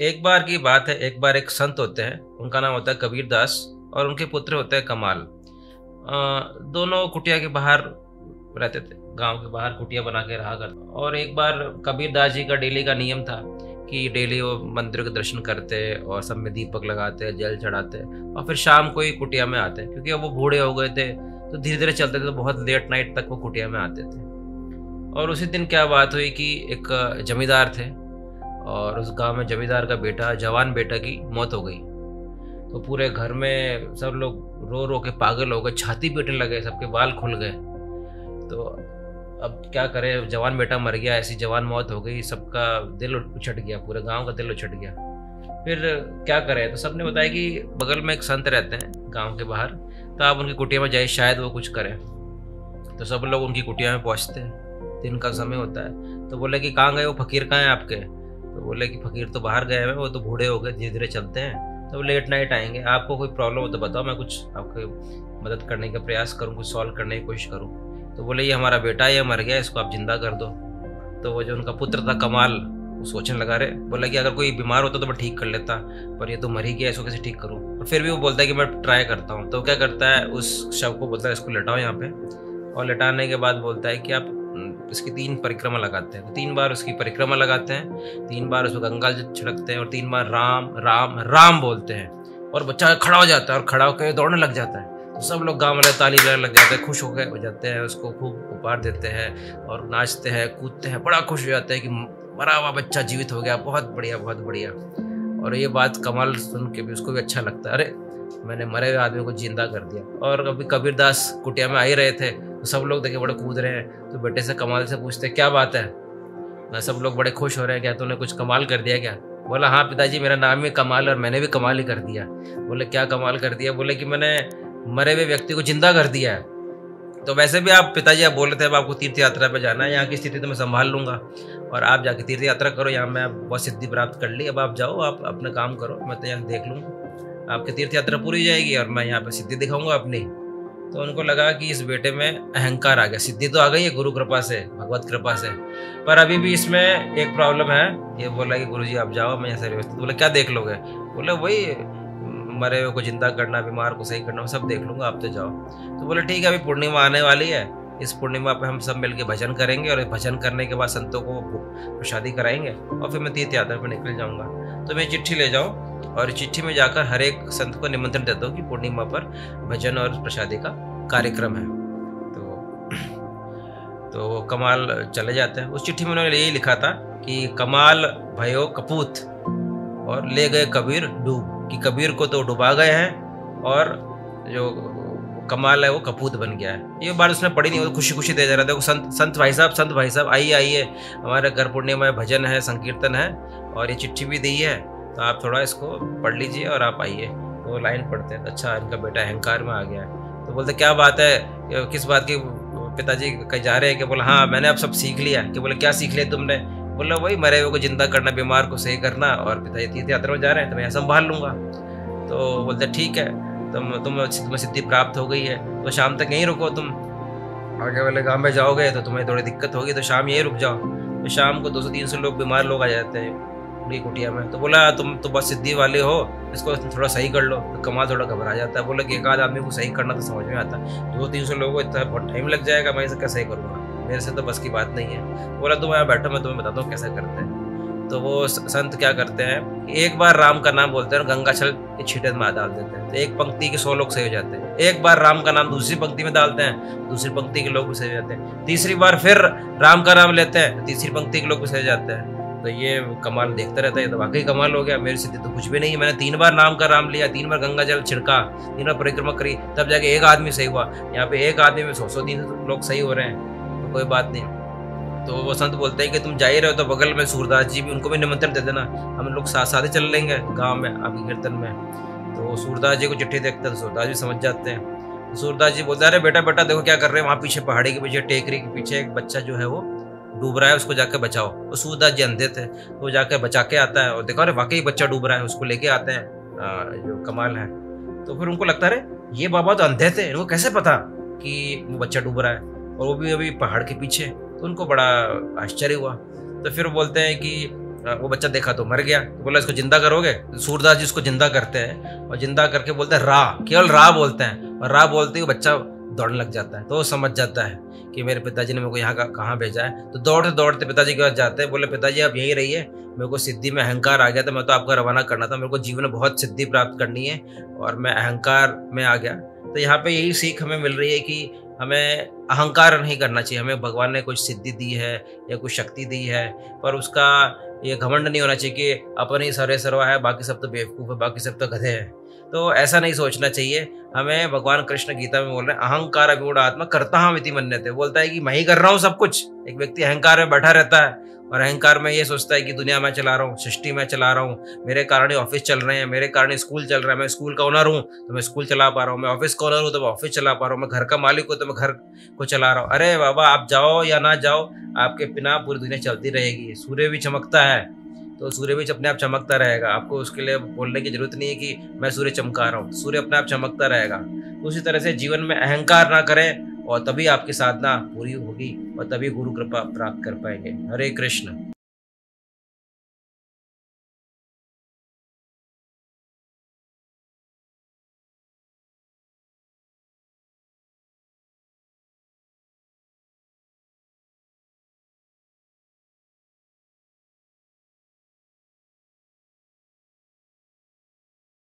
एक बार की बात है, एक बार एक संत होते हैं, उनका नाम होता है कबीर दास और उनके पुत्र होते हैं कमाल। दोनों कुटिया के बाहर रहते थे, गांव के बाहर कुटिया बना के रहा करते। और एक बार कबीर दास जी का डेली का नियम था कि डेली वो मंदिर के दर्शन करते और सब में दीपक लगाते, जल चढ़ाते और फिर शाम को ही कुटिया में आते, क्योंकि अब वो बूढ़े हो गए थे तो धीरे धीरे चलते थे, तो बहुत लेट नाइट तक वो कुटिया में आते थे। और उसी दिन क्या बात हुई कि एक जमींदार थे और उस गांव में जमींदार का बेटा, जवान बेटा की मौत हो गई। तो पूरे घर में सब लोग रो रो के पागल हो गए, छाती पीटने लगे, सबके बाल खुल गए। तो अब क्या करें, जवान बेटा मर गया, ऐसी जवान मौत हो गई, सबका दिल उछट गया, पूरे गांव का दिल उछट गया। फिर क्या करें, तो सबने बताया कि बगल में एक संत रहते हैं गांव के बाहर, तो आप उनकी कुटिया में जाइए, शायद वो कुछ करें। तो सब लोग उनकी कुटिया में पहुंचते हैं, दिन का समय होता है। तो बोले कि कहाँ गए वो फकीर, कहाँ हैं आपके? तो बोले कि फकीर तो बाहर गए हैं, वो तो बूढ़े हो गए, धीरे धीरे चलते हैं, तो लेट नाइट आएंगे। आपको कोई प्रॉब्लम हो तो बताओ, मैं कुछ आपकी मदद करने का प्रयास करूँ, कुछ सॉल्व करने की कोशिश करूँ। तो बोले ये हमारा बेटा, ये मर गया, इसको आप जिंदा कर दो। तो वो जो उनका पुत्र था कमाल, वो सोचने लगा रहे, बोला कि अगर कोई बीमार होता तो मैं ठीक कर लेता, पर ये तो मर ही गया, इसको कैसे ठीक करूँ। और फिर भी वो बोलता है कि मैं ट्राई करता हूँ। तो क्या करता है, उस शव को बोलता है इसको लेटाओ यहाँ पे, और लेटाने के बाद बोलता है कि आप इसकी 3 परिक्रमा लगाते हैं। तो 3 बार उसकी परिक्रमा लगाते हैं, 3 बार उसको गंगा जल छिड़कते हैं और 3 बार राम राम राम बोलते हैं। और बच्चा खड़ा हो जाता है और खड़ा होकर दौड़ने लग जाता है। तो सब लोग गांव वाले ताली बजाने लग जाते हैं, खुश हो गए हो जाते हैं, उसको खूब उपहार देते हैं और नाचते हैं, कूदते हैं, बड़ा खुश हो जाते हैं कि मरा हुआ बच्चा जीवित हो गया, बहुत बढ़िया बहुत बढ़िया। और ये बात कमाल सुन के भी उसको भी अच्छा लगता है, अरे मैंने मरे हुए आदमी को जिंदा कर दिया। और कभी कबीर दास कुटिया में आ ही रहे थे, तो सब लोग देखे बड़े कूद रहे हैं। तो बेटे से कमाल से पूछते क्या बात है, सब लोग बड़े खुश हो रहे हैं, क्या तूने कुछ कमाल कर दिया क्या? बोला हाँ पिताजी, मेरा नाम ही कमाल और मैंने भी कमाल ही कर दिया। बोले क्या कमाल कर दिया? बोले कि मैंने मरे हुए व्यक्ति को जिंदा कर दिया है। तो वैसे भी आप पिताजी आप बोल रहे थे अब आपको तीर्थ यात्रा पे जाना है, यहाँ की स्थिति तो मैं संभाल लूंगा और आप जाके तीर्थ यात्रा करो, यहाँ मैं बहुत सिद्धि प्राप्त कर ली, अब आप जाओ, आप अपना काम करो, मैं तो यहाँ देख लूँगा, आपकी तीर्थ यात्रा पूरी हो जाएगी और मैं यहाँ पे सिद्धि दिखाऊंगा अपनी। तो उनको लगा कि इस बेटे में अहंकार आ गया, सिद्धि तो आ गई है गुरु कृपा से, भगवत कृपा से, पर अभी भी इसमें एक प्रॉब्लम है। ये बोला कि गुरुजी आप जाओ, मैं यहाँ से व्यवस्थित। बोले क्या देख लोगे? बोले वही मरे हुए को जिंदा करना, बीमार को सही करना, सब देख लूंगा, आप तो जाओ। तो बोले ठीक है, अभी पूर्णिमा आने वाली है, इस पूर्णिमा पे हम सब मिलके भजन करेंगे और भजन करने के बाद संतों को प्रसादी कराएंगे और फिर मैं तीर्थ यात्रा पे निकल जाऊंगा। तो मैं चिट्ठी ले जाओ और चिट्ठी में जाकर हर एक संत को निमंत्रण देता हूँ कि पूर्णिमा पर भजन और प्रसादी का कार्यक्रम है। तो वो कमाल चले जाते हैं। उस चिट्ठी में उन्होंने यही लिखा था कि कमाल भयो कपूत और ले गए कबीर डूब, कि कबीर को तो डुबा गए हैं और जो कमाल है वो कपूत बन गया है। ये बात उसने पढ़ी नहीं, वो खुशी खुशी दे जा रहा था। संत भाई साहब आइए आइए, हमारे घर पूर्णिमा में भजन है, संकीर्तन है और ये चिट्ठी भी दी है, तो आप थोड़ा इसको पढ़ लीजिए और आप आइए। तो वो लाइन पढ़ते हैं, अच्छा इनका बेटा अहंकार में आ गया है। तो बोलते क्या बात है, किस बात की पिताजी कहीं जा रहे हैं? कि बोला हाँ मैंने अब सब सीख लिया। कि बोले क्या सीख लिया तुमने? बोला वही मरे हुए को जिंदा करना, बीमार को सही करना, और पिताजी तीर्थ यात्रा में जा रहे हैं तो मैं संभाल लूंगा। तो बोलते ठीक है, तुम्हें सिद्धि प्राप्त हो गई है तो शाम तक यहीं रुको, तुम आगे वाले गांव में जाओगे तो तुम्हें थोड़ी दिक्कत होगी, तो शाम यहीं रुक जाओ। तो शाम को 200-300 लोग बीमार लोग आ जाते हैं पूरी कुटिया में। तो बोला तुम तो बस सिद्धि वाले हो, इसको थोड़ा सही कर लो। तो कमाल थोड़ा घबरा जाता है, बोला कि एक आध आदमी को सही करना तो समझ में आता है, 200-300 लोगों को इतना बहुत टाइम लग जाएगा, मैं इसे कैसे सही करूँगा, मेरे से तो बस की बात नहीं है। बोला तुम यहाँ बैठो, मैं तुम्हें बताता हूँ कैसे करते हैं। तो वो संत क्या करते हैं कि एक बार राम का नाम बोलते हैं और गंगा जल के छींटे में डाल देते हैं, तो एक पंक्ति के 100 लोग सही हो जाते हैं। एक बार राम का नाम दूसरी पंक्ति में डालते हैं, दूसरी पंक्ति के लोग भी सही हो जाते हैं। तीसरी बार फिर राम का नाम लेते हैं, तीसरी पंक्ति के लोग भी सही हो जाते हैं। तो ये कमाल देखता रहता है, तो वाकई कमाल हो गया, मेरी सिद्धि तो कुछ भी नहीं है, मैंने 3 बार नाम का नाम लिया, 3 बार गंगा जल छिड़का, 3 बार परिक्रमा करी, तब जाके एक आदमी सही हुआ। यहाँ पे एक आदमी में 100-300 लोग सही हो रहे हैं, तो कोई बात नहीं। तो वो संत बोलते हैं कि तुम जा ही रहे हो तो बगल में सूरदास जी भी, उनको भी निमंत्रण दे देना, हम लोग साथ साथ ही चल लेंगे गांव में आपके कीर्तन में। तो सूरदास जी को चिट्ठी देखते हैं तो सूरदास जी समझ जाते हैं। सूरदास जी बोलते हैं अरे बेटा बेटा देखो क्या कर रहे हैं, वहाँ पीछे पहाड़ी के पीछे, टेकरी के पीछे एक बच्चा जो है वो डूब रहा है, उसको जाके बचाओ। और सूरदास जी अंधे थे, वो जाके बचा के आता है और देखो अरे वाकई बच्चा डूब रहा है, उसको लेके आते हैं जो कमाल है। तो फिर उनको लगता है ये बाबा तो अंधे थे, इनको कैसे पता कि वो बच्चा डूब रहा है और वो भी अभी पहाड़ के पीछे। तो उनको बड़ा आश्चर्य हुआ। तो फिर बोलते हैं कि वो बच्चा देखा तो मर गया, तो बोला इसको जिंदा करोगे? सूरदास जी उसको जिंदा करते हैं और जिंदा करके बोलते हैं रा, केवल रा बोलते हैं, और रा बोलते ही वो बच्चा दौड़ने लग जाता है। तो वो समझ जाता है कि मेरे पिताजी ने मेरे को यहाँ का कहाँ भेजा है। तो दौड़ते दौड़ते पिताजी के पास जाते हैं, बोले पिताजी आप यहीं रहिए, मेरे को सिद्धि में अहंकार आ गया था, मैं तो आपको रवाना करना था, मेरे को जीवन में बहुत सिद्धि प्राप्त करनी है और मैं अहंकार में आ गया। तो यहाँ पे यही सीख हमें मिल रही है कि हमें अहंकार नहीं करना चाहिए। हमें भगवान ने कुछ सिद्धि दी है या कुछ शक्ति दी है, पर उसका ये घमंड नहीं होना चाहिए कि अपन ही सर्वे सर्वा है, बाकी सब तो बेवकूफ़ है, बाकी सब तो गधे हैं। तो ऐसा नहीं सोचना चाहिए हमें। भगवान कृष्ण गीता में बोल रहे हैं अहंकार विमूढ़ आत्मा कर्ता हम इति मन्यते, बोलता है कि मैं ही कर रहा हूँ सब कुछ। एक व्यक्ति अहंकार में बैठा रहता है और अहंकार में ये सोचता है कि दुनिया मैं चला रहा हूँ, सृष्टि में चला रहा हूँ, मेरे कारण ही ऑफिस चल रहे हैं, मेरे कारण ही स्कूल चल रहा है, मैं स्कूल का ओनर हूँ तो मैं स्कूल चला पा रहा हूँ, मैं ऑफिस का ओनर हूँ तो मैं ऑफिस चला पा रहा हूँ, मैं घर का मालिक हूँ तो मैं घर को चला रहा हूँ। अरे बाबा आप जाओ या ना जाओ, आपके बिना पूरी दुनिया चलती रहेगी। सूर्य भी चमकता है तो सूर्य भी अपने आप चमकता रहेगा, आपको उसके लिए बोलने की जरूरत नहीं है कि मैं सूर्य चमका रहा हूँ, सूर्य अपने आप चमकता रहेगा। तो उसी तरह से जीवन में अहंकार ना करें और तभी आपकी साधना पूरी होगी और तभी गुरु कृपा प्राप्त कर पाएंगे। हरे कृष्ण।